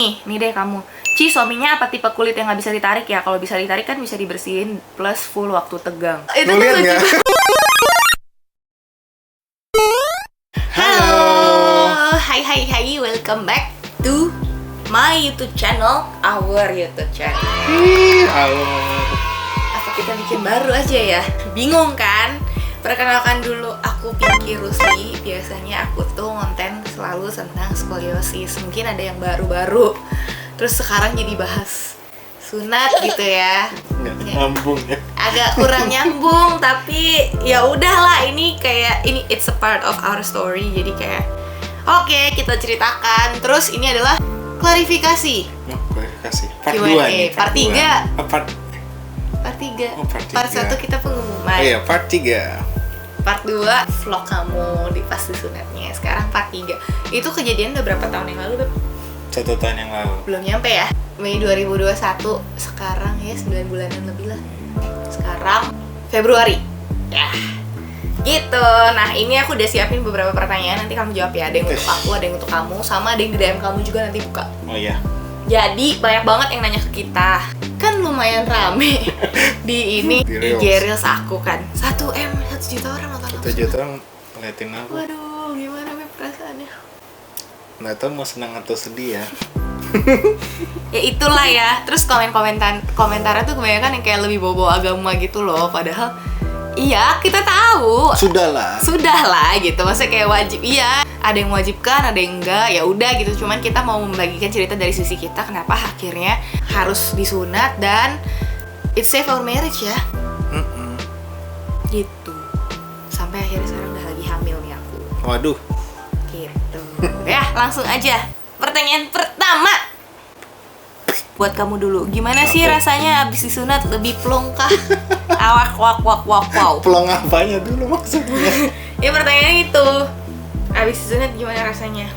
Nih deh kamu. Suaminya apa tipe kulit yang nggak bisa ditarik ya? Kalau bisa ditarik kan bisa dibersihin plus full waktu tegang. Itu Lu lihat nggak? Halo, hai, welcome back to my YouTube channel, our YouTube channel. Halo. Apa kita bikin baru aja ya? Bingung kan? Perkenalkan dulu, aku Pinky Rusli. Biasanya aku tuh konten selalu tentang skoliosis. Mungkin ada yang baru-baru. Terus sekarang jadi bahas sunat gitu ya. Nggak nyambung ya. Agak kurang nyambung, tapi ya udahlah, ini it's a part of our story. Jadi kayak oke, kita ceritakan. Terus ini adalah klarifikasi. Klarifikasi. Part Q&A. 2 nih. Part 3. Part 3. Oh, part 3. Part 1 kita pengumuman. Oh iya, part 3. Part 2 vlog kamu di pas sunatnya. Sekarang part 3. Itu kejadian udah berapa tahun yang lalu, Beb? 1 tahun yang lalu. Belum nyampe ya. Mei 2021. Sekarang ya 9 bulanan lebih lah. Sekarang Februari. Ya. Gitu. Nah, ini aku udah siapin beberapa pertanyaan. Nanti kamu jawab ya. Ada yang untuk aku, ada yang untuk kamu, sama ada yang di DM kamu juga nanti buka. Oh iya. Jadi banyak banget yang nanya ke kita. Kan lumayan rame di ini Di IG Reels. Reels aku kan. 1 juta orang nonton aku. 1 juta orang ngeliatin aku. Waduh, gimana Beb perasaannya? Nggak tahu mau senang atau sedih ya. Ya itulah ya. Terus komentarnya tuh kebanyakan yang kayak lebih bobo agama gitu loh. Padahal iya, kita tahu. Sudahlah. Sudahlah gitu. Maksudnya kayak wajib. Iya, ada yang mewajibkan, ada yang enggak. Ya udah gitu. Cuman kita mau membagikan cerita dari sisi kita kenapa akhirnya harus disunat dan it save our marriage ya. Gitu. Sampai akhirnya sekarang udah lagi hamil nih aku. Waduh. Gitu. Ya, langsung aja. Pertanyaan pertama. Buat kamu dulu. Gimana sih Apa? rasanya abis disunat? Lebih plong kah? Awak wow. Pelong apanya dulu maksudnya? Ya pertanyaannya itu. Abis disunat gimana rasanya?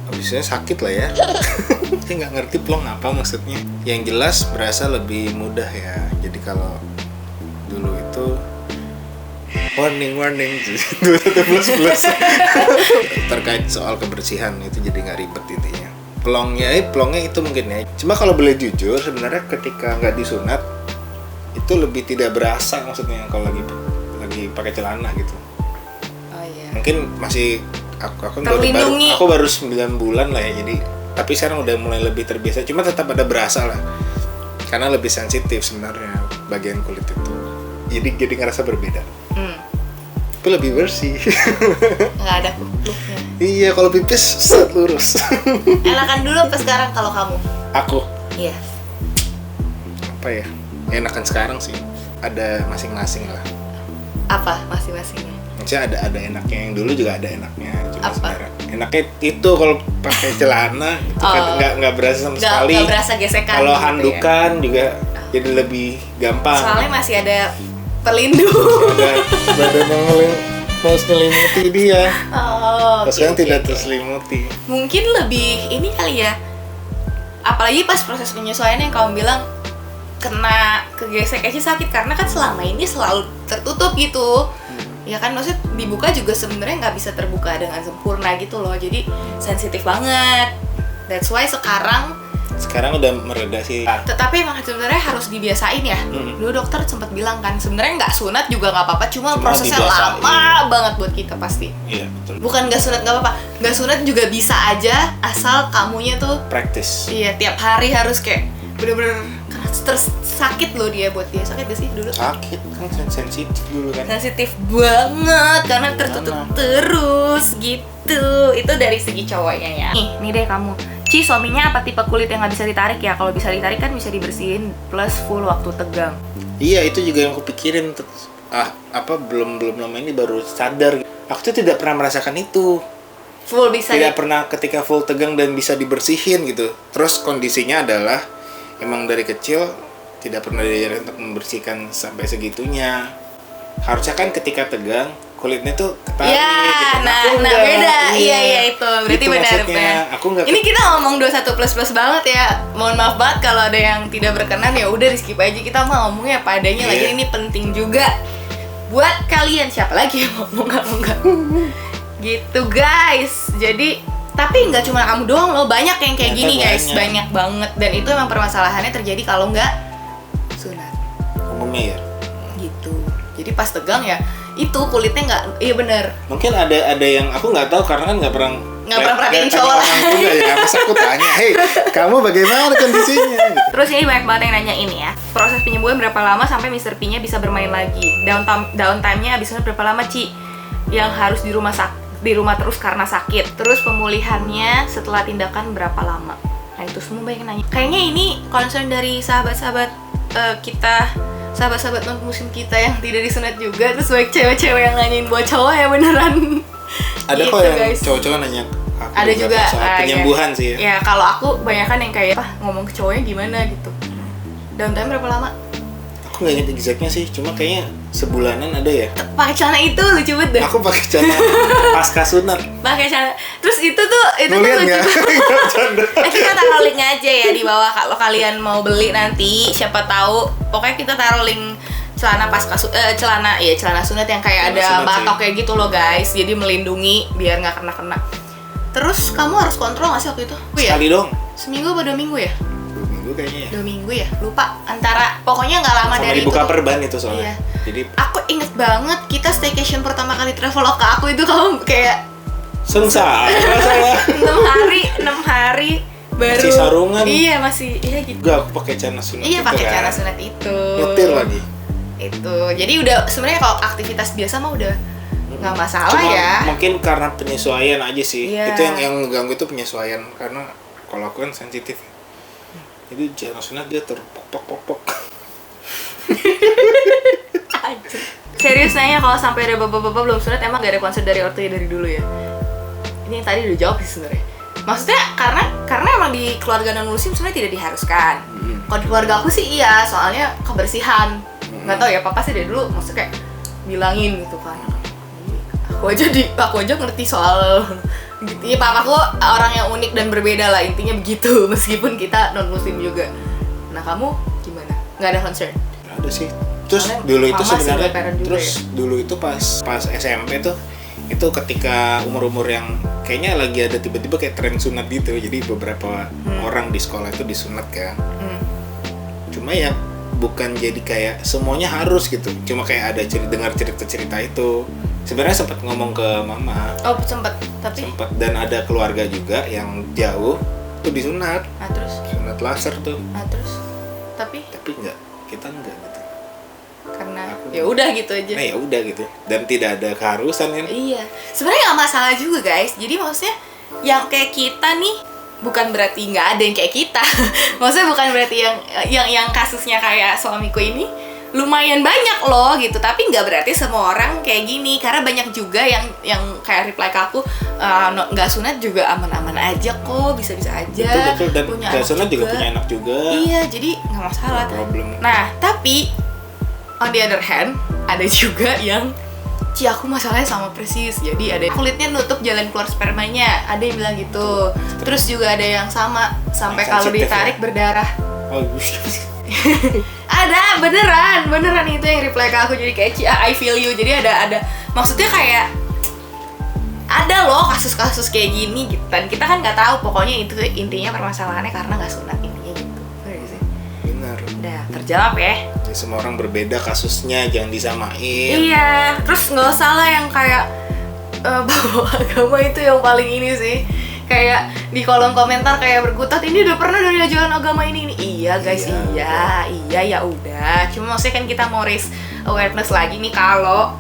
Habisnya sakit lah ya. Saya nggak ngerti pelong apa maksudnya. Yang jelas berasa lebih mudah ya. Jadi kalau dulu itu warning 21++ terkait soal kebersihan itu jadi nggak ribet intinya. Pelongnya itu mungkin ya. Cuma kalau boleh jujur sebenarnya ketika nggak disunat itu lebih tidak berasa maksudnya kalau lagi pakai celana gitu. Oh iya. Mungkin masih aku Terlindungi. baru 9 bulan lah ya, jadi tapi sekarang udah mulai lebih terbiasa, cuma tetap ada berasa lah karena lebih sensitif sebenarnya bagian kulit itu, jadi ngerasa berbeda. Tapi lebih bersih. Nggak ada kupluknya. Iya, kalau pipis set lurus. Enakan dulu apa sekarang kalau kamu? Aku Iya. apa ya, enakan sekarang sih, ada masing-masing lah. Apa masing-masingnya? Maksudnya ada enaknya, yang dulu juga ada enaknya. Cuma Apa? sekarang enaknya itu kalau pakai celana itu kan nggak berasa sama sekali. Nggak berasa gesekan. Kalau gitu handukan juga jadi lebih gampang. Soalnya masih ada pelindung. Ada badan yang mau selimuti dia. Oh, Terus sekarang oke, tidak oke. terselimuti. Mungkin lebih ini kali ya. Apalagi pas proses penyesuaian yang kamu bilang kena kegesek aja sakit karena kan selama ini selalu tertutup gitu. Ya kan, maksudnya dibuka juga sebenarnya nggak bisa terbuka dengan sempurna gitu loh. Jadi sensitif banget. That's why sekarang udah mereda sih. tetapi emang sebenarnya harus dibiasain ya. Dulu dokter sempat bilang kan sebenarnya nggak sunat juga nggak apa-apa, cuma prosesnya dibiasain. lama banget buat kita pasti. Iya, betul. Bukan nggak sunat nggak apa-apa, nggak sunat juga bisa aja asal kamunya tuh Practice. iya tiap hari harus kayak bener-bener terus sakit loh dia buat dia. Sakit gak sih dulu? Sakit kan, sensitif dulu kan. Sensitif banget karena tertutup terus gitu. Itu dari segi cowoknya ya. Nih deh kamu. Suaminya apa tipe kulit yang nggak bisa ditarik ya? Kalau bisa ditarik kan bisa dibersihin plus full waktu tegang. Iya, itu juga yang aku pikirin. Belum lama ini baru sadar. Aku tuh tidak pernah merasakan itu. Full bisa Tidak pernah ketika full tegang dan bisa dibersihin gitu. Terus kondisinya adalah emang dari kecil tidak pernah diajarin untuk membersihkan sampai segitunya. Harusnya kan ketika tegang kulitnya tuh ketarik ya, gitu. nah Aku enggak. beda. Iya itu. Berarti Gitu benar. maksudnya. Aku enggak. Ini kita ngomong 21++ banget ya. Mohon maaf banget kalau ada yang tidak berkenan, ya udah di skip aja. Kita mau ngomongnya apa adanya. Lagi ini penting juga buat kalian. Siapa lagi yang ngomong enggak? Gitu guys. Jadi Tapi nggak cuma kamu doang loh, banyak yang kayak Ternyata gini guys, banyak. banyak banget. Dan itu emang permasalahannya terjadi kalau nggak sunat Umumnya ya. gitu. Jadi pas tegang ya itu kulitnya nggak, iya bener. Mungkin ada yang aku nggak tahu karena kan nggak pernah Perhatiin cowok. orang juga ya. Pas aku tanya, hei kamu bagaimana kondisinya? Gitu. Terus ini banyak banget yang nanya ini ya, proses penyembuhan berapa lama sampai Mr. P-nya bisa bermain lagi? Downtime-nya abis sunat berapa lama, Ci? Yang harus di rumah terus karena sakit. Terus pemulihannya setelah tindakan berapa lama? Nah itu semua banyak yang nanya. Kayaknya ini concern dari sahabat-sahabat kita, sahabat-sahabat non muslim kita yang tidak disunat juga. Terus banyak cewek-cewek yang nanyain buat cowok ya beneran. Ada Gitu, kok yang guys. cowok-cowok nanya aku Ada juga soal penyembuhan ya. sih ya. Ya kalau aku banyakan yang kayak ngomong ke cowoknya gimana gitu. Downtime berapa lama? Aku nggak inget exactnya sih, cuma kayaknya sebulanan ada ya. Pakai celana itu lucu banget deh. Aku pakai celana pasca sunat. Pakai celana. Terus itu tuh Mau lihat lucu. nggak? Nggak bercanda. Kita taruh link aja ya di bawah kalau kalian mau beli nanti. Siapa tahu. Pokoknya kita taruh link celana celana sunat yang kayak Celana ada sunat batok sih. kayak gitu loh guys. Jadi melindungi biar nggak kena. Terus kamu harus kontrol nggak sih waktu itu? Ya? Sekali dong. Seminggu apa 2 minggu ya? 2 minggu kayaknya ya. 2 minggu ya? Lupa. Antara pokoknya nggak lama Sama dari dibuka itu. perban itu soalnya. Iya. Jadi Aku inget banget kita staycation pertama kali travelog ke aku itu kamu kayak sengsara saya. 6 hari baru Masih sarungan. Iya masih gitu. Enggak, aku pakai celana sunat. Iya itu pakai kan. celana sunat itu. Nyetir lagi. Itu jadi udah sebenarnya kalau aktivitas biasa mah udah nggak masalah Cuma ya. mungkin karena penyesuaian aja sih. Iya. Itu yang ngeganggu itu penyesuaian karena kalau aku kan sensitif. Jadi celana sunat dia terpok-pok. Serius nanya kalau sampai ada bapak-bapak belum sunat emang gak ada konsep dari ortu dari dulu ya? Ini yang tadi udah jawab sih sebenarnya. Maksudnya karena emang di keluarga non muslim sebenarnya tidak diharuskan. Kalau di keluarga aku sih iya, soalnya kebersihan. Nggak tahu ya, papa sih dari dulu maksudnya kayak bilangin gitu kan. Aku aja ngerti soal gitu. Ya papaku orang yang unik dan berbeda lah intinya begitu meskipun kita non muslim juga. Nah kamu gimana? Nggak ada concern? Nggak ada sih. Terus Soalnya dulu itu mama single sebenarnya parent juga terus ya? dulu itu pas SMP tuh itu ketika umur-umur yang kayaknya lagi ada tiba-tiba kayak tren sunat gitu. Jadi beberapa orang di sekolah itu disunat kan. Cuma ya bukan jadi kayak semuanya harus gitu. Cuma kayak ada dengar cerita-cerita itu. Sebenarnya sempat ngomong ke mama. Oh sempet, tapi Sempat dan ada keluarga juga yang jauh tuh disunat. nah terus Laser tuh. tapi Tapi kita enggak gitu. karena ya udah gitu aja. Nah ya udah gitu. Dan tidak ada keharusan kan. Iya, sebenarnya nggak masalah juga guys. Jadi maksudnya yang kayak kita nih bukan berarti nggak ada yang kayak kita. Maksudnya bukan berarti yang kasusnya kayak suamiku ini lumayan banyak loh gitu. Tapi nggak berarti semua orang kayak gini. Karena banyak juga yang kayak reply ke aku nggak sunat juga aman-aman aja kok, bisa-bisa aja. Betul dan punya gak anak sunat juga punya anak juga. Iya, jadi nggak masalah. Problem. Nah, tapi on the other hand, ada juga yang aku masalahnya sama persis. Jadi ada kulitnya nutup jalan keluar spermanya, ada yang bilang gitu. Terus juga ada yang sama sampai Yang kalau sensitif ditarik ya? berdarah. Oh, Ada beneran itu yang reply ke aku, jadi kayak I feel you. Jadi ada maksudnya kayak ada loh kasus-kasus kayak gini gitu. Dan kita kan nggak tahu, pokoknya itu intinya permasalahannya karena nggak sunat intinya gitu. Bener gak sih? benar. Udah terjawab ya. Ya, semua orang berbeda kasusnya, jangan disamain. Iya, terus nggak usah lah yang kayak bawa agama itu yang paling ini sih. Kayak di kolom komentar kayak berkutat, ini udah pernah dari ajaran agama ini. Iya guys, iya ya udah. Cuma maksudnya kan kita mau raise awareness lagi nih kalau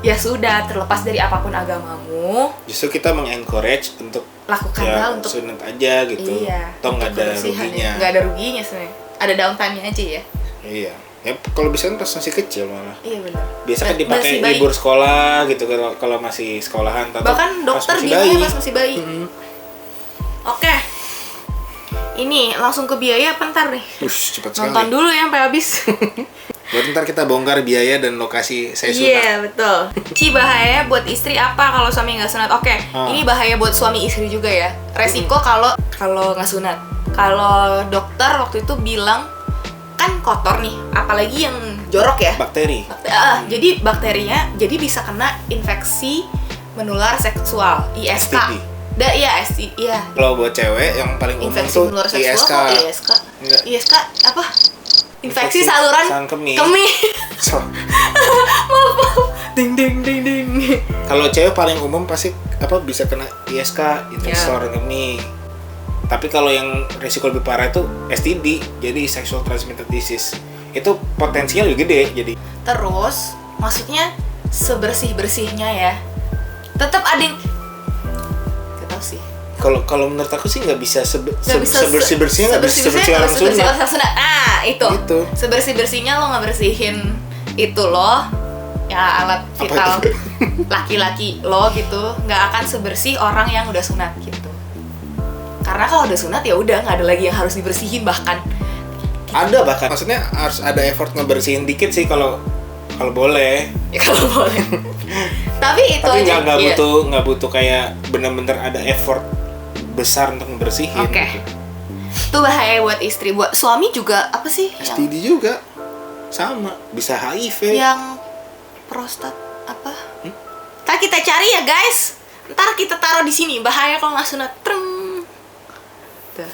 ya sudah terlepas dari apapun agamamu, Justru kita mengencourage untuk lakukanlah ya, untuk sunat aja gitu. iya. Toh nggak untuk ada kebersihan ya. ruginya. Nggak ada ruginya sebenarnya. Ada downtime-nya aja ya. Iya. Ya kalau bisa kan pas masih kecil malah. Iya benar. Biasa kan dipakai Masih bayi. libur sekolah gitu kalau masih sekolahan. Atau Bahkan pas dokter masih bilangnya bayi. pas masih bayi. Oke. Ini langsung ke biaya apa ntar nih? Ush, cepat sekali. Nonton dulu ya sampai habis. Buat ntar kita bongkar biaya dan lokasi saya sunat. Iya betul. Ci, bahaya buat istri apa kalau suami nggak sunat? Oke, ini bahaya buat suami istri juga ya. Resiko kalau nggak sunat. Kalau dokter waktu itu bilang kan kotor nih, apalagi yang jorok ya. Bakteri. Jadi bakterinya jadi bisa kena infeksi menular seksual (ISK). STD. Iya, iya. Kalau buat cewek yang paling umum Infeksi tuh menular seksual ISK. kok ISK. Enggak. ISK apa? Infeksi saluran kemih. So, Maaf. Ding ding ding ding. kalau cewek paling umum pasti bisa kena ISK, infeksi saluran kemih. Tapi kalau yang risiko lebih parah itu STD, jadi sexual transmitted disease. Itu potensinya lebih gede jadi. Terus, maksudnya sebersih-bersihnya ya. Tetap ada yang sih. Kalau menurut aku sih nggak bisa sebersih-bersihnya nggak bisa sebersih-bersih orang sunat. Itu. Sebersih-bersihnya lo nggak bersihin itu loh. Ya alat vital laki-laki lo gitu nggak akan sebersih orang yang udah sunat gitu. Karena kalau udah sunat ya udah nggak ada lagi yang harus dibersihin bahkan. Ada bahkan maksudnya harus ada effort ngebersihin dikit sih kalau boleh. Ya kalau boleh. Tapi itu tapi aja. nggak butuh kayak bener-bener ada effort besar untuk ngebersihin. Oke. Gitu. Itu bahaya buat istri, buat suami juga apa sih? STD juga sama, bisa HIV. Yang prostat apa? Ntar kita cari ya guys. Ntar kita taruh di sini. Bahaya kalau nggak sunat. Treng. Tuh.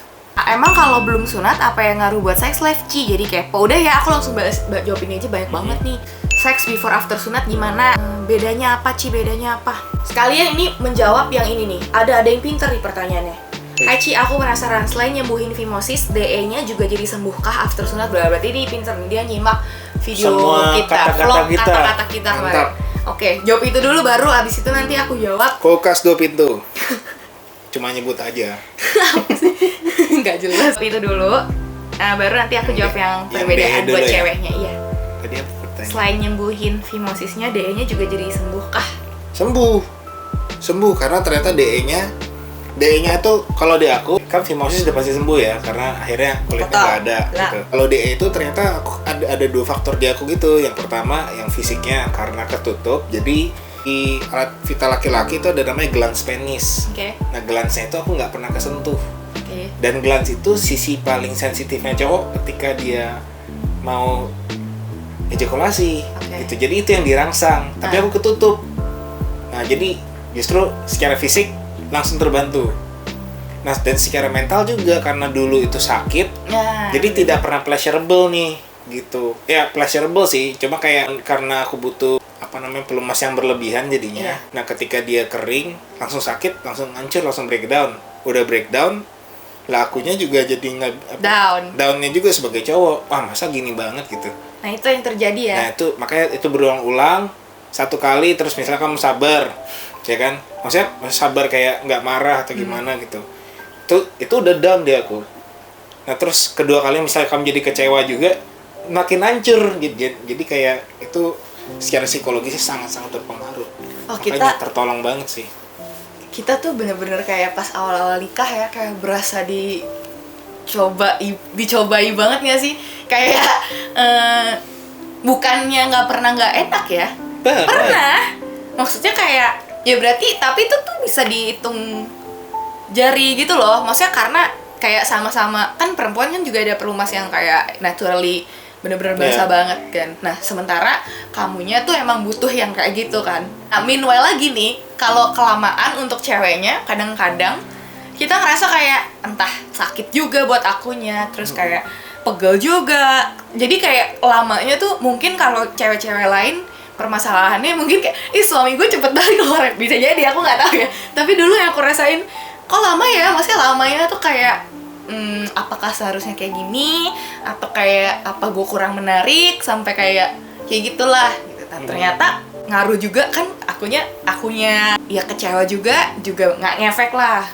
Emang kalau belum sunat apa yang ngaruh buat sex life? Jadi kepo. Udah ya aku langsung jawab ini aja banyak banget nih. Sex before after sunat gimana? Bedanya apa bedanya apa? Sekalian ini menjawab yang ini nih. Ada yang pinter nih pertanyaannya. Hai Ci, aku penasaran selain nyembuhin fimosis, DE-nya juga jadi sembuhkah after sunat? Berarti ini pinter nih, dia nyimak video semua kita, vlog kata-kata kita kemarin. Oke, jawab itu dulu baru abis itu nanti aku jawab. Kulkas 2 pintu. Cuma nyebut aja. Nggak jelas. Itu dulu. Nah, baru nanti aku jawab yang perbedaan buat ya? ceweknya. Iya. Tadi apa pertanyaan? Selain nyembuhin fimosisnya, DE-nya juga jadi sembuhkah? Sembuh karena ternyata DE-nya itu kalau di aku kan fimosis udah pasti sembuh ya karena akhirnya kulitnya nggak ada gitu. Kalau DE itu ternyata ada 2 faktor di aku gitu. Yang pertama yang fisiknya karena ketutup, jadi di alat vital laki-laki itu ada namanya glans penis. Nah glansnya itu aku nggak pernah kesentuh. Dan glans itu sisi paling sensitifnya cowok ketika dia mau ejakulasi gitu. Jadi itu yang dirangsang, tapi aku ketutup. Nah jadi justru secara fisik langsung terbantu. Nah dan secara mental juga karena dulu itu sakit, jadi tidak pernah pleasurable nih gitu. Ya pleasurable sih, cuma kayak karena aku butuh pelumas yang berlebihan jadinya. Nah ketika dia kering, langsung sakit, langsung hancur, langsung breakdown. Udah breakdown, lah akunya juga jadi nggak downnya juga sebagai cowok. Wah masa gini banget gitu. Nah itu yang terjadi ya. Nah itu makanya itu berulang-ulang 1 kali, terus misalnya kamu sabar, ya kan? Maksudnya sabar kayak nggak marah atau gimana gitu. Itu udah down di aku. Nah terus kedua kali misalnya kamu jadi kecewa juga, makin hancur. Jadi kayak itu secara psikologisnya sangat-sangat berpengaruh. Makanya tertolong banget sih. Kita tuh bener-bener kayak pas awal-awal nikah ya, kayak berasa dicobai banget nggak sih? Kayak bukannya nggak pernah nggak enak ya? Pernah. Maksudnya kayak ya berarti tapi itu tuh bisa dihitung jari gitu loh. Maksudnya karena kayak sama-sama kan perempuan kan juga ada pelumas yang kayak naturally bener-bener basah banget kan. Nah sementara kamunya tuh emang butuh yang kayak gitu kan. Nah meanwhile lagi nih kalau kelamaan untuk ceweknya kadang-kadang kita ngerasa kayak entah sakit juga buat akunya, terus kayak pegel juga. Jadi kayak lamanya tuh mungkin kalau cewek-cewek lain permasalahannya mungkin kayak suami gue cepet banget keluar, bisa jadi aku nggak tahu ya. Tapi dulu yang aku rasain kok lama ya, maksudnya lamanya tuh kayak apakah seharusnya kayak gini atau kayak apa gue kurang menarik sampai kayak gitulah gitu. Ternyata ngaruh juga kan akunya ya kecewa juga nggak ngefek lah.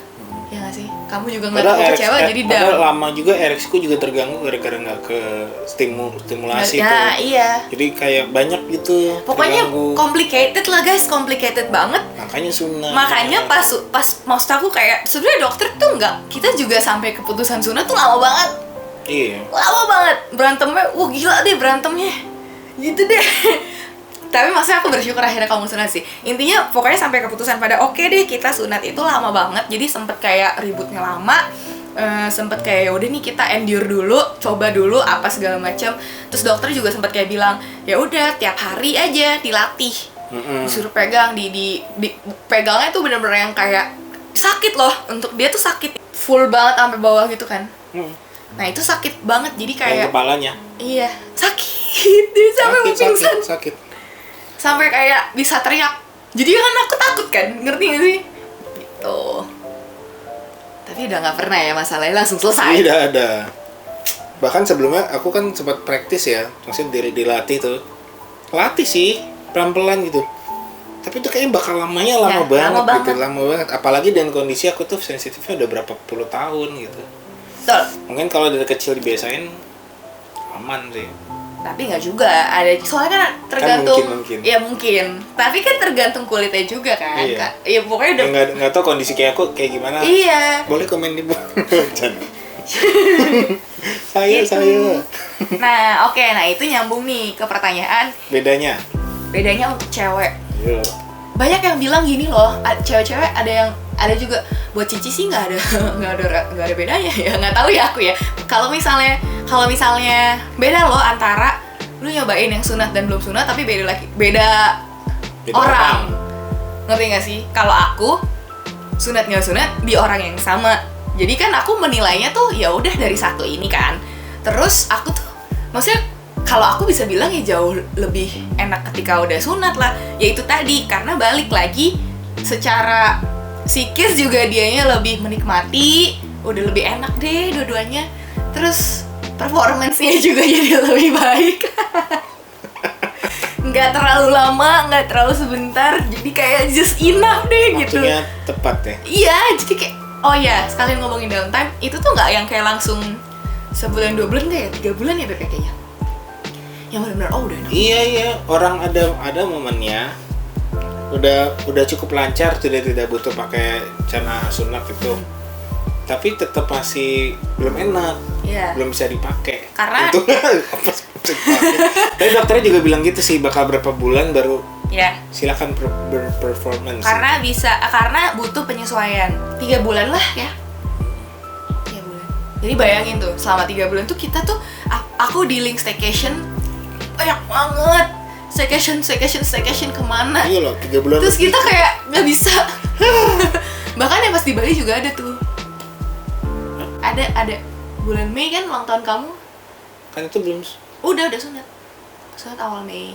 Ya nggak sih? Kamu juga nggak kecewa jadi down. Lama juga ereksiku juga terganggu gara-gara nggak ke stimulasi tuh. Iya. Jadi kayak banyak gitu. Pokoknya terganggu. Complicated lah guys, complicated banget. Makanya sunat. Makanya pas maksud aku kayak sebenarnya dokter tuh kita juga sampai keputusan sunat tuh lama banget. Iya. Lama banget berantemnya, gila deh berantemnya. Gitu deh. Tapi maksudnya aku bersyukur akhirnya kamu sunat sih. Intinya pokoknya sampai keputusan pada oke deh kita sunat itu lama banget. Jadi sempet kayak ributnya lama, sempet kayak udah nih kita endure dulu, coba dulu apa segala macam. Terus dokter juga sempet kayak bilang ya udah tiap hari aja dilatih, disuruh pegang di pegangnya tuh bener-bener yang kayak sakit loh, untuk dia tuh sakit full banget sampai bawah gitu kan. Nah itu sakit banget, jadi kayak yang kepalanya iya sakit, dia sampai mau pingsan, sakit. sampai kayak bisa teriak. Jadi kan aku takut kan, ngerti gak sih? Gitu. Tapi udah nggak pernah ya masalahnya langsung selesai. Tidak ada. Bahkan sebelumnya aku kan sempat praktis ya, maksudnya dilatih tuh. Latih sih, pelan-pelan gitu. Tapi itu kayaknya bakal lamanya lama banget gitu, lama banget. Apalagi dengan kondisi aku tuh sensitifnya udah berapa puluh tahun gitu. Betul. Mungkin kalau dari kecil dibiasain aman sih. Tapi nggak juga, ada soalnya kan tergantung. Kan mungkin. Ya mungkin. Tapi kan tergantung kulitnya juga kan. Iya. Ya pokoknya udah. Nggak tahu kondisi kayak aku kayak gimana. Iya. Boleh komen di bawah. saya. Nah oke, nah itu nyambung nih ke pertanyaan. Bedanya untuk cewek. Yo. Banyak yang bilang gini loh, cewek-cewek ada juga buat Cici sih nggak ada bedanya ya, nggak tahu ya aku ya. Kalau misalnya beda loh antara lu nyobain yang sunat dan belum sunat tapi beda orang. Ngerti nggak sih? Kalau aku sunat nggak sunat di orang yang sama. Jadi kan aku menilainya tuh ya udah dari satu ini kan. Terus aku tuh maksudnya kalau aku bisa bilang ya jauh lebih enak ketika udah sunat lah. Yaitu tadi karena balik lagi secara psikis juga dianya lebih menikmati, udah lebih enak deh dua-duanya. Terus performance-nya juga jadi lebih baik. Nggak terlalu lama, nggak terlalu sebentar, jadi kayak just enough deh gitu. Waktunya tepat ya? Iya, jadi kayak, oh ya, sekalian ngomongin downtime, itu tuh nggak yang kayak langsung sebulan, 2 bulan, kayak 3 bulan ya Beb kayaknya. Yang benar-benar, oh udah enak. Iya, orang ada momennya, udah cukup lancar, tidak butuh pakai celana sunat itu. Tapi tetap masih belum enak, belum bisa dipakai. Karena itu apa sih bisa dipakai? Tapi dokternya juga bilang gitu sih, bakal berapa bulan baru silakan berperformance. Karena butuh penyesuaian 3 bulan lah ya. 3 bulan. Jadi bayangin tuh, selama 3 bulan tuh kita tuh, aku di link staycation banyak banget. Staycation kemana? Iya loh, 3 bulan. Terus kita kayak nggak bisa. Bahkan ya pas di Bali juga ada tuh. Ada bulan Mei kan ulang tahun kamu. Kan itu belum. Udah sunat. Sunat awal Mei.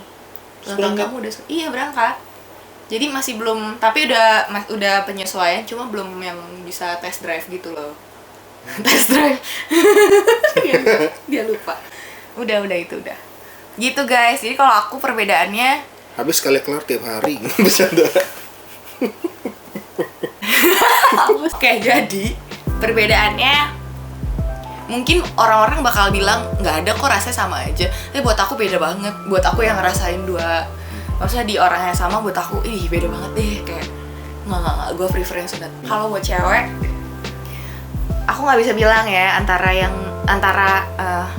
Ulang tahun kamu udah sunat. Iya berangkat. Jadi masih belum, tapi udah penyesuaian, cuma belum yang bisa test drive gitu loh. Test drive. Dia lupa. Udah itu udah. Gitu guys. Jadi kalau aku perbedaannya habis sekali kelar tiap hari. Bisa dah. Oke, jadi perbedaannya mungkin orang-orang bakal bilang nggak ada kok, rasanya sama aja. Tapi buat aku beda banget. Buat aku yang ngerasain maksudnya di orang yang sama, buat aku beda banget deh. Kayak nggak gue prefer yang sunat. Kalau buat cewek, aku nggak bisa bilang ya antara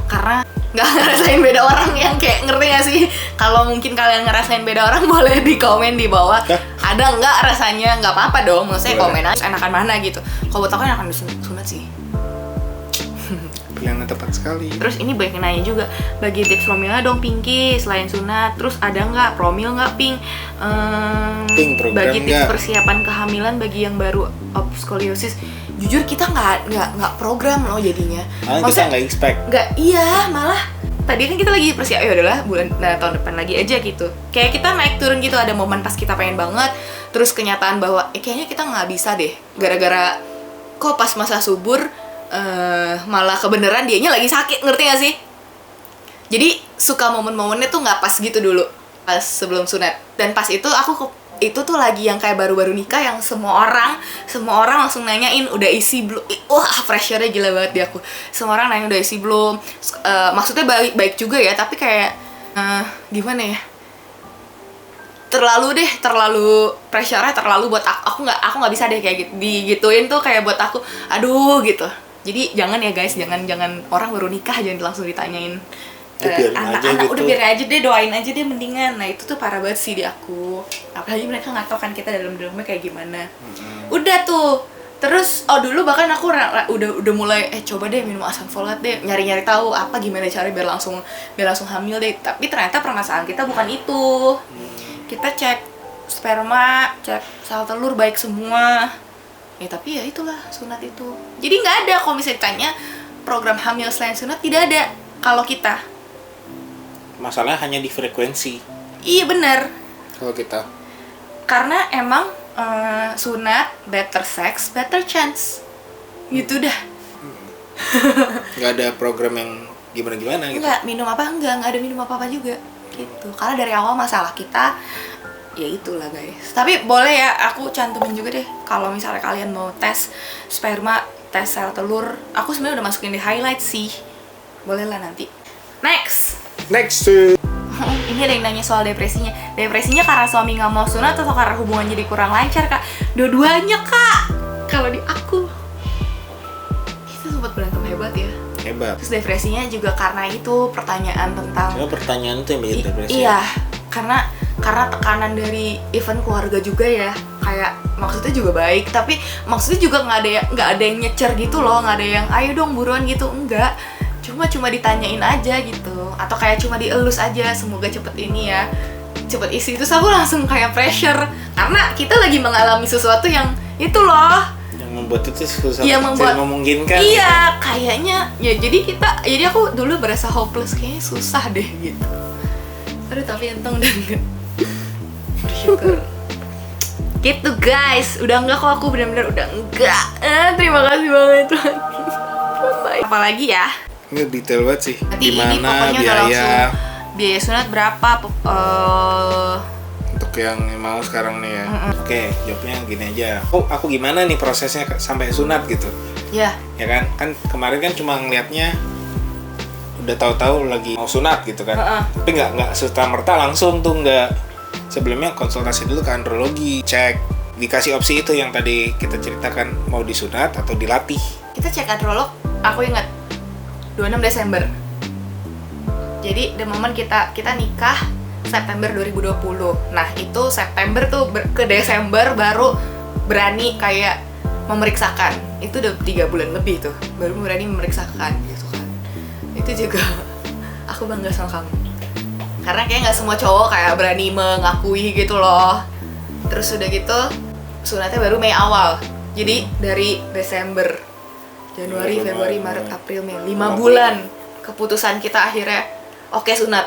karena nggak ngerasain beda orang yang kayak, ngerti nggak sih? Kalau mungkin kalian ngerasain beda orang, boleh di komen di bawah. Ada nggak rasanya? Nggak apa-apa dong, maksudnya komen aja enakan mana gitu. Kalau buat aku enakan sunat sih. Pilihan tepat sekali. Terus ini banyak yang nanya juga, bagi tips promilnya dong Pinky selain sunat. Terus ada nggak promil nggak Pink? Pink program bagi tips nggak? Persiapan kehamilan bagi yang baru skoliosis. Jujur kita nggak program loh jadinya. Kita nggak expect. Malah tadi kan kita lagi persiapan, ya udahlah tahun depan lagi aja gitu. Kayak kita naik turun gitu, ada momen pas kita pengen banget, terus kenyataan bahwa kayaknya kita nggak bisa deh, gara-gara kok pas masa subur malah kebeneran dianya lagi sakit, ngerti gak sih? Jadi suka momen-momennya tuh nggak pas gitu dulu, pas sebelum sunat. Dan pas itu itu tuh lagi yang kayak baru-baru nikah, yang semua orang langsung nanyain udah isi belum. Wah, pressure-nya gila banget di aku. Semua orang nanya udah isi belum. Maksudnya baik juga ya, tapi kayak gimana ya? Terlalu pressure-nya terlalu buat aku nggak bisa deh kayak gitu. Digituin tuh kayak buat aku aduh gitu. Jadi jangan ya guys, jangan orang baru nikah jangan langsung ditanyain anak-anak gitu. Udah biarin aja deh, doain aja deh mendingan. Nah itu tuh parah banget sih di aku. Apalagi mereka nggak tahu kan kita dalamnya kayak gimana. Udah tuh. Terus dulu bahkan aku udah mulai coba deh minum asam folat deh, nyari tahu apa gimana cara biar langsung hamil deh. Tapi ternyata permasalahan kita bukan itu. Kita cek sperma, cek sel telur baik semua. Ya tapi ya itulah sunat itu. Jadi nggak ada, kalau misalnya ditanya program hamil selain sunat, tidak ada kalau kita. Masalahnya hanya di frekuensi Iya benar. kalau kita. Karena emang sunat, better sex, better chance. Gitu dah. Nggak ada program yang gimana-gimana gitu. Enggak, minum apa enggak ada minum apa-apa juga. Gitu. Karena dari awal masalah kita ya itulah guys. Tapi boleh ya aku cantumin juga deh kalau misalnya kalian mau tes sperma, tes sel telur, aku sebenarnya udah masukin di highlight sih. Boleh lah nanti. Next. Ini ada yang nanya soal depresinya. Depresinya karena suami nggak mau sunat atau karena hubungan jadi kurang lancar, Kak? Dua-duanya, Kak. Kalau di aku itu sempat berantem hebat ya. Hebat. Terus depresinya juga karena itu pertanyaan tentang Cuma pertanyaan itu yang bikin depresi. Iya, karena tekanan dari event keluarga juga ya. Kayak maksudnya juga baik, tapi maksudnya juga nggak ada yang nyecer gitu loh, nggak ada yang ayo dong buruan gitu, enggak. Cuma ditanyain aja gitu, atau kayak cuma dielus aja, semoga cepet ini ya, cepet isi. Terus aku langsung kayak pressure karena kita lagi mengalami sesuatu yang itu loh, yang membuat itu susah, yang membuat tidak memungkinkan. iya kayaknya ya. Jadi aku dulu berasa hopeless, kayaknya susah deh gitu. Aduh tapi untung udah enggak, bersyukur. Gitu guys, udah enggak kok, aku benar-benar udah enggak. Terima kasih banget Tuhan. Apalagi ya, Ini detail banget sih. nanti ini Gimana pokoknya udah biaya langsung biaya sunat berapa, untuk yang mau sekarang nih ya. Oke, jawabnya gini aja. Aku gimana nih prosesnya sampai sunat gitu? ya Ya kan? Kan kemarin kan cuma ngeliatnya udah tahu-tahu lagi mau sunat gitu kan. Tapi nggak serta-merta langsung tuh, nggak. Sebelumnya konsultasi dulu ke andrologi, cek, dikasih opsi itu yang tadi kita ceritakan, mau disunat atau dilatih. kita cek androlog, aku ingat 26 Desember. Jadi the moment kita nikah September 2020. Nah itu September tuh ke Desember baru berani kayak memeriksakan. Itu udah 3 bulan lebih tuh baru berani memeriksakan gitu kan. Itu juga aku bangga sama kamu, karena kayak nggak semua cowok kayak berani mengakui gitu loh. Terus udah gitu sunatnya baru Mei awal. Jadi dari Desember, Januari, Februari, Maret, April, Mei, 5 bulan keputusan kita akhirnya oke sunat.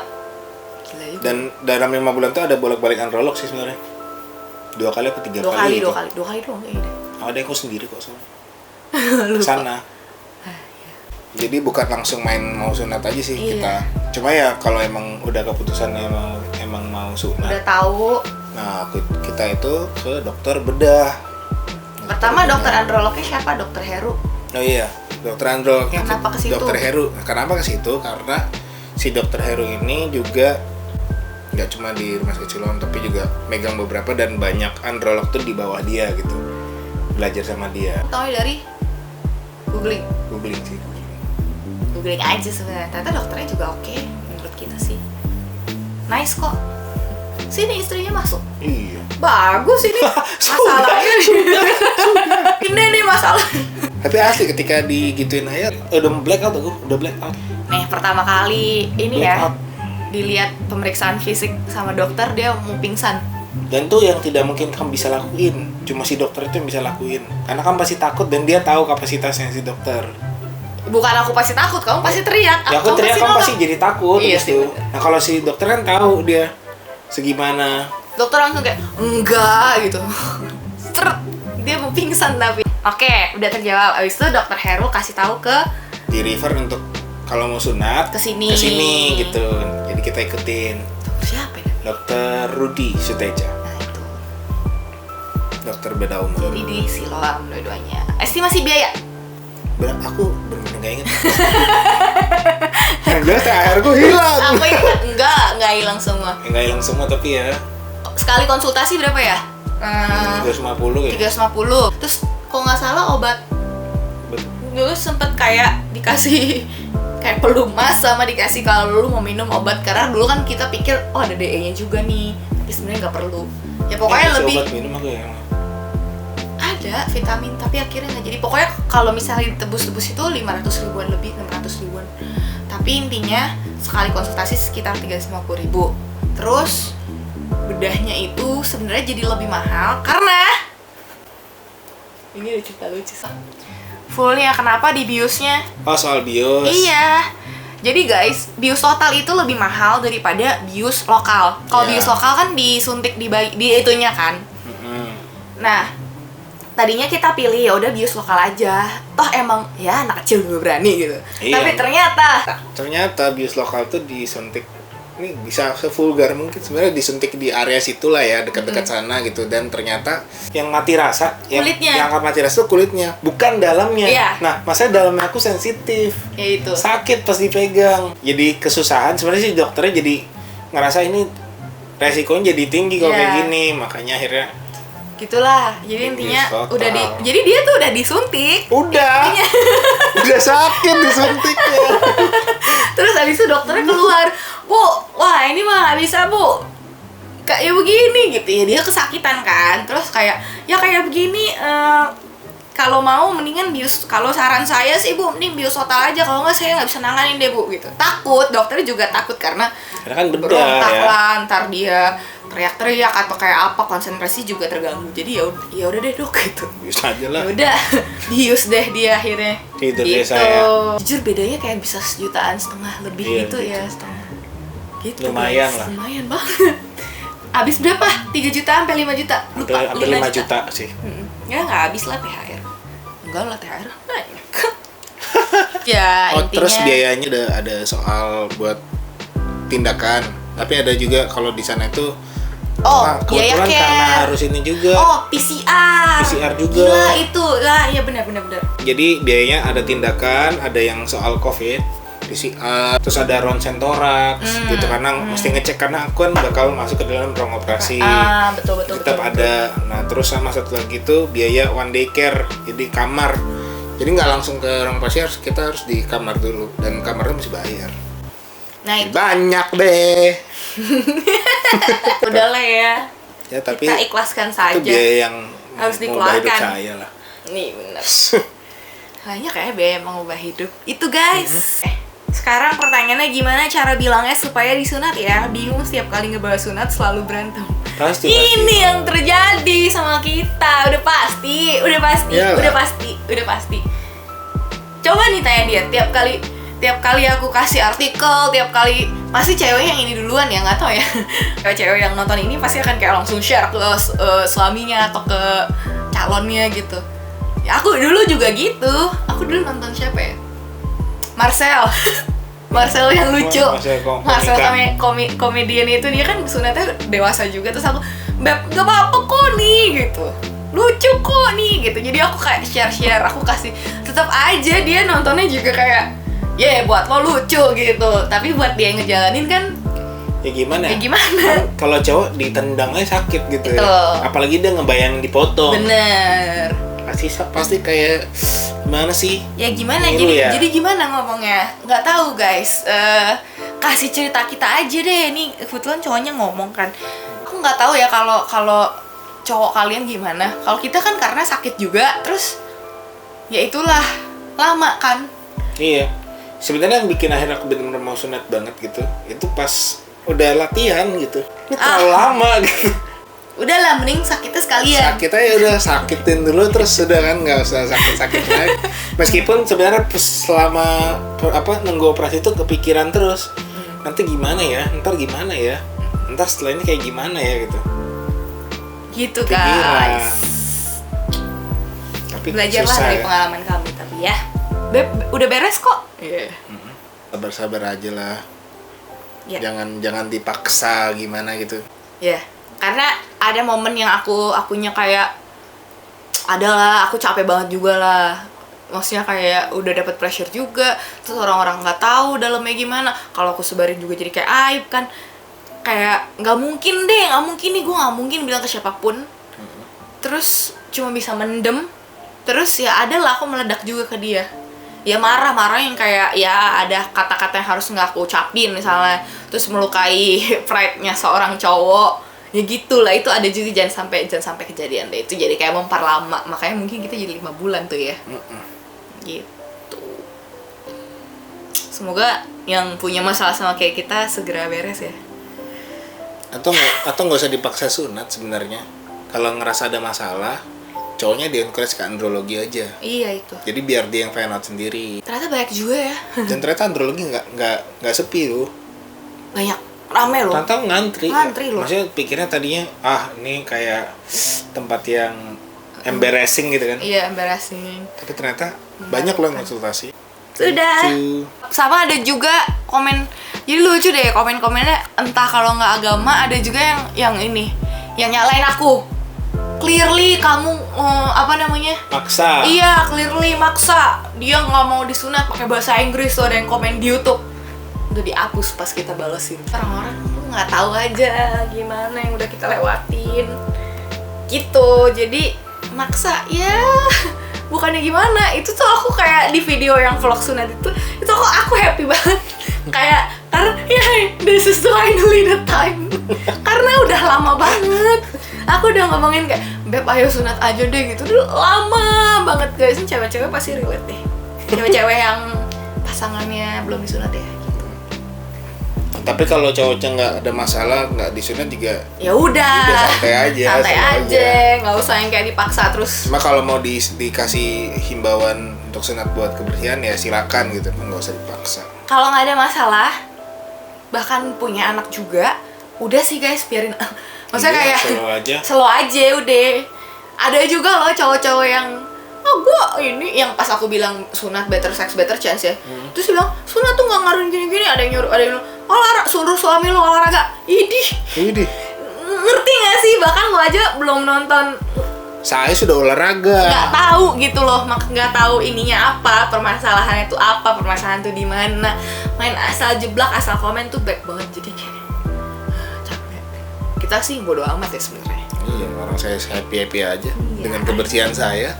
Gila juga. Dan dalam 5 bulan tuh ada bolak-balik androlog sih sebenarnya. 2 kali apa 3 kali? Dua kali doang kayaknya deh. Ada aku sendiri kok soalnya. Lupa. Sana. Jadi bukan langsung main mau sunat aja sih Iya. kita. Cuma ya kalau emang udah keputusannya emang mau sunat. Udah tahu. Nah, kita itu ke dokter bedah. Pertama dokter androlognya siapa? Dokter Heru. Oh iya, dokter androlognya Kenapa ke situ? dokter Heru. Kenapa ke situ? Karena si dokter Heru ini juga nggak cuma di Rumah Sakit Siloam, tapi juga megang beberapa dan banyak androlog tuh di bawah dia gitu. Belajar sama dia. Tahu dari googling Sih. googling aja sebenarnya. Ternyata dokternya juga oke menurut kita sih. Nice kok. Sini istrinya masuk. Iya. Bagus ini. Masalahnya. Ini nih masalah. Tapi asli ketika digituin aja udah blackout aku, udah blackout. Nih pertama kali ini ya Blackout. dilihat pemeriksaan fisik sama dokter, dia mau pingsan. Dan tuh yang tidak mungkin kamu bisa lakuin, cuma si dokter itu yang bisa lakuin. Karena kamu pasti takut dan dia tahu kapasitasnya si dokter. Bukan aku pasti takut, kamu pasti teriak. Ya aku teriak, kamu nolak. pasti jadi takut Iya gitu. sih, bener. Nah kalau si dokter kan tahu dia segimana. Dokter langsung kayak enggak gitu. Seret, dia mau pingsan tapi. Oke, udah terjawab. Abis itu dokter Heru kasih tahu ke Di refer untuk kalau mau sunat Kesini. gitu. Jadi kita ikutin dokter siapa ya? Dokter Rudi Suteja, Nah itu. dokter beda umur. Jadi di Siloam dua-duanya. Estimasi biaya. Aku bener-bener gak inget. Yang jelas THR gue hilang. Aku ingat enggak hilang semua. Enggak hilang semua tapi ya Sekali konsultasi berapa ya? 350 ya. 350. Terus kalau nggak salah obat dulu sempet kayak dikasih kayak pelumas sama dikasih kalau lu mau minum obat, karena dulu kan kita pikir oh ada DE-nya juga nih, tapi sebenarnya nggak perlu. Ya pokoknya Dikasih lebih obat minum aku ya. ada vitamin tapi akhirnya nggak jadi. Pokoknya kalau misalnya ditebus-tebus itu 500 ribuan lebih, 600 ribuan. Tapi intinya sekali konsultasi sekitar 350.000. Terus bedahnya itu sebenarnya jadi lebih mahal karena Ini ada cerita lucu sih. Fullnya kenapa di biusnya? Oh, soal bius. Iya. Jadi guys, bius total itu lebih mahal daripada bius lokal. Kalau Iya. bius lokal kan disuntik di itunya kan. Mm-mm. Nah, tadinya kita pilih ya udah bius lokal aja. Toh emang ya anak kecil juga berani gitu. Iya. Tapi Ternyata bius lokal tuh disuntik, ini bisa sevulgar mungkin sebenarnya, disuntik di area situ lah ya, dekat-dekat sana gitu. Dan ternyata yang mati rasa, Kulitnya. yang mati rasa tuh kulitnya, bukan dalamnya. Iya. Nah, masalah dalamnya aku sensitif, ya itu. sakit pas dipegang, jadi kesusahan. Sebenarnya sih dokternya jadi ngerasa ini resikonya jadi tinggi kalau Iya. kayak gini, makanya akhirnya Gitulah. Jadi intinya Bius total. jadi dia tuh udah disuntik. udah udah sakit disuntiknya. Terus habis itu dokternya keluar, Bu, wah ini mah nggak bisa Bu, kayak begini gitu ya, dia kesakitan kan. Terus kayak begini, kalau mau mendingan bius, kalau saran saya sih Bu, mending bius total aja, kalau nggak saya nggak bisa nanganin deh Bu gitu. Takut, dokternya juga takut karena Karena kan beda berontak ya. lah, ntar dia teriak-teriak atau kayak apa, konsentrasi juga terganggu. Jadi ya udah deh Dok gitu. Bius aja lah. Ya udah, bius deh dia akhirnya. Tidur deh Gitu. saya. Jujur bedanya kayak bisa 1,5 jutaan lebih Iya, gitu gitu. ya, setengah. Gitu. Lumayan guys. lah. Lumayan banget. Abis berapa? 3 juta sampai 5 juta? Lupa, Hampir 5 juta sih. Ya nggak habis lah THR. Enggak lah THR. Banyak. Ya, Oh, intinya terus biayanya ada soal buat tindakan. Tapi ada juga kalau di sana itu biaya kebetulan care. karena harus ini juga. PCR. PCR juga. Gila itu. Lah, ya benar. Jadi biayanya ada tindakan, ada yang soal COVID, PCR, terus ada ronsen toraks gitu, karena mesti ngecek karena aku kan bakal masuk ke dalam ruang operasi. Betul. Tetap ada. Nah, terus sama satu lagi tuh biaya one day care, jadi kamar. Jadi nggak langsung ke ruang operasi, kita harus di kamar dulu, dan kamarnya mesti bayar. Nah, itu Banyak deh. udah lah ya. Ya tapi Kita ikhlaskan itu saja. biaya yang Harus mengubah hidup dikeluarkan. saya lah. Nih bener. Banyak kayak biaya mengubah hidup. Itu guys. Sekarang pertanyaannya gimana cara bilangnya supaya disunat ya? Bingung setiap kali ngebahas sunat selalu berantem. Pasti. Ini yang terjadi sama kita. Udah pasti. Iyalah. Udah pasti. Coba nih tanya dia tiap kali aku kasih artikel, tiap kali pasti ceweknya yang ini duluan ya, nggak tahu ya. Cewek yang nonton ini pasti akan kayak langsung share ke suaminya atau ke calonnya gitu. Ya, aku dulu juga gitu. Aku dulu nonton siapa ya? Marcel. Marcel yang lucu. Marcel komedian itu, dia kan sunatnya dewasa juga. Terus aku, Beb, gak apa-apa kok nih gitu, lucu kok nih gitu. Jadi aku kayak share, aku kasih. Tetap aja dia nontonnya juga kayak buat lo lucu gitu. Tapi buat dia yang ngejalanin kan Ya gimana? gimana? Kalau cowok ditendangnya sakit gitu Betul. ya. Apalagi dia ngebayangin dipotong. Bener. Pasti kayak gimana sih? Ya gimana? Ngilu ya? Jadi gimana ngomongnya? Nggak tahu guys. Kasih cerita kita aja deh. Nih kebetulan cowoknya ngomong kan. Aku nggak tahu ya kalau cowok kalian gimana. Kalau kita kan karena sakit juga, terus ya itulah lama kan. Iya. Sebenarnya yang bikin akhirnya aku bener-bener mau sunat banget gitu, itu pas udah latihan gitu. Ini terlalu lama gitu. Udahlah, mending sakitnya sekalian. Sakit aja udah, sakitin dulu terus sudah kan, nggak usah sakit-sakit lagi. Meskipun sebenarnya selama nunggu operasi itu kepikiran terus. Nanti gimana ya? Ntar gimana ya? Ntar setelah ini kayak gimana ya gitu. Gitu Pikiran. guys. Tapi Belajarlah susah dari ya. pengalaman kami tapi ya. Beb, udah beres kok. Iya. Sabar-sabar aja lah. Ya. Jangan dipaksa gimana gitu. Ya, karena ada momen yang akunya kayak adalah aku capek banget juga lah. Maksudnya kayak udah dapet pressure juga, terus orang-orang nggak tahu dalamnya gimana. Kalau aku sebarin juga jadi kayak aib kan. Kayak nggak mungkin nih, gue nggak mungkin bilang ke siapapun. Terus cuma bisa mendem. Terus ya adalah aku meledak juga ke dia. Ya marah yang kayak ya ada kata-kata yang harus nggak aku ucapin misalnya, terus melukai pride-nya seorang cowok. Ya gitulah, itu ada juga, jangan sampai kejadian deh. Itu jadi kayak memperlama, makanya mungkin kita jadi 5 bulan tuh ya. Gitu. Semoga yang punya masalah sama kayak kita segera beres ya. Atau nggak usah dipaksa sunat sebenarnya. Kalau ngerasa ada masalah, cowoknya di encourage ke andrologi aja. Iya itu. Jadi biar dia yang find out sendiri. Ternyata banyak juga ya. Dan ternyata andrologi nggak sepi loh. Banyak, rame loh. Ternyata ngantri loh. Maksudnya pikirnya tadinya ini kayak tempat yang embarrassing gitu kan. Iya, embarrassing. Tapi ternyata banyak loh yang konsultasi. Sudah. Sama ada juga komen. Jadi lucu deh komen-komennya, entah kalau nggak agama ada juga yang ini, yang nyalain aku. Clearly kamu maksa. Iya, clearly maksa. Dia nggak mau disunat pakai bahasa Inggris tuh, ada yang komen di YouTube. Udah dihapus pas kita balesin. Orang-orang nggak tahu aja gimana yang udah kita lewatin. Gitu. Jadi maksa ya. Bukannya gimana, itu tuh aku kayak di video yang vlog sunat itu aku happy banget. Kayak karena ya this is finally the time. Karena udah lama banget. Aku udah ngomongin kayak, Beb ayo sunat aja deh gitu. Dulu lama banget guys. Ini cewek-cewek pasti relate deh. Cewek-cewek yang pasangannya belum disunat ya gitu. Tapi kalau cowoknya nggak ada masalah, nggak disunat juga ya udah santai aja, nggak usah yang kayak dipaksa terus. Cuma kalau mau dikasih himbauan untuk sunat buat kebersihan ya silakan gitu, nggak usah dipaksa. Kalau nggak ada masalah, bahkan punya anak juga, udah sih guys biarin. Maksudnya kayak slow aja udah. Ada juga loh cowok-cowok yang gua ini yang pas aku bilang sunat better sex better chance ya. Terus dia bilang sunat tuh nggak ngaruhin gini-gini, ada yang olahraga, suruh suami lo olahraga. Idih. Ngerti nggak sih? Bahkan lo aja belum nonton. Saya sudah olahraga. Nggak tahu gitu loh, nggak tahu ininya apa, permasalahannya itu apa, permasalahan tuh di mana. Main asal jeblak, asal komen tuh baik banget, jadi kayak capek. Kita sih bodo amat ya sebenarnya. Iya, orang saya happy aja dengan kebersihan saya.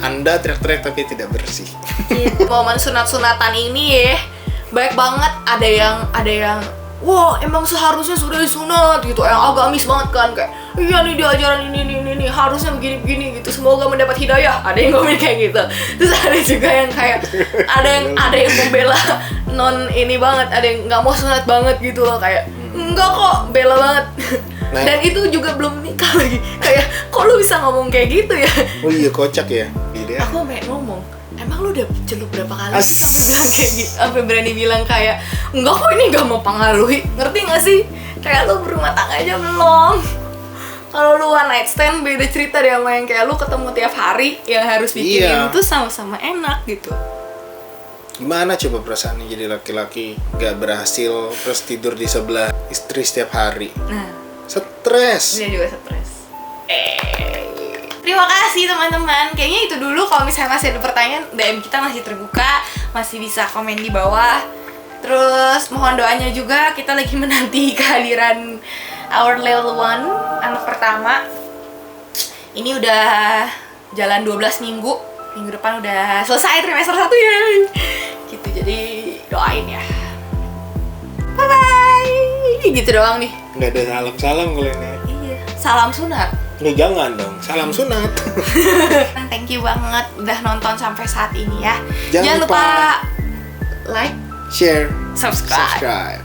Anda teriak-teriak tapi tidak bersih. Momen sunat-sunatan ini ya baik banget. Ada yang wah emang seharusnya sudah disunat gitu, yang agamis banget kan, kayak iya nih di ajaran ini harusnya begini gitu, semoga mendapat hidayah. Ada yang ngomong kayak gitu. Terus ada juga yang kayak ada yang membela non ini banget, ada yang nggak mau sunat banget gitu loh, kayak enggak kok, bela banget. Nah. Dan itu juga belum nikah lagi. Kayak kok lu bisa ngomong kayak gitu ya? Oh iya, kocak ya. Aku sampai ngomong, emang lu udah celup berapa kali sih sampai bilang kayak gitu, sampai berani bilang kayak enggak kok, ini nggak mau pengaruhi. Ngerti nggak sih? Kayak lu berumah tangga aja belum. Kalau lu one night stand beda cerita deh sama yang kayak lu ketemu tiap hari yang harus bikinin tuh sama-sama enak gitu. Gimana coba perasaannya jadi laki-laki gak berhasil terus tidur di sebelah istri setiap hari? Nah, stres. Dia juga stres. Terima kasih teman-teman. Kayaknya itu dulu. Kalau misalnya masih ada pertanyaan, DM kita masih terbuka, masih bisa komen di bawah. Terus mohon doanya juga, kita lagi menanti kehadiran our little one, anak pertama. Ini udah jalan 12 minggu. Minggu depan udah selesai trimester 1 ya. Gitu, jadi doain ya. Bye bye. Gitu doang nih. Nggak ada salam-salam kalau ini. Iya. Salam sunat. Nggak, jangan dong. Salam sunat. Thank you banget udah nonton sampai saat ini ya. Jangan lupa like, share, subscribe.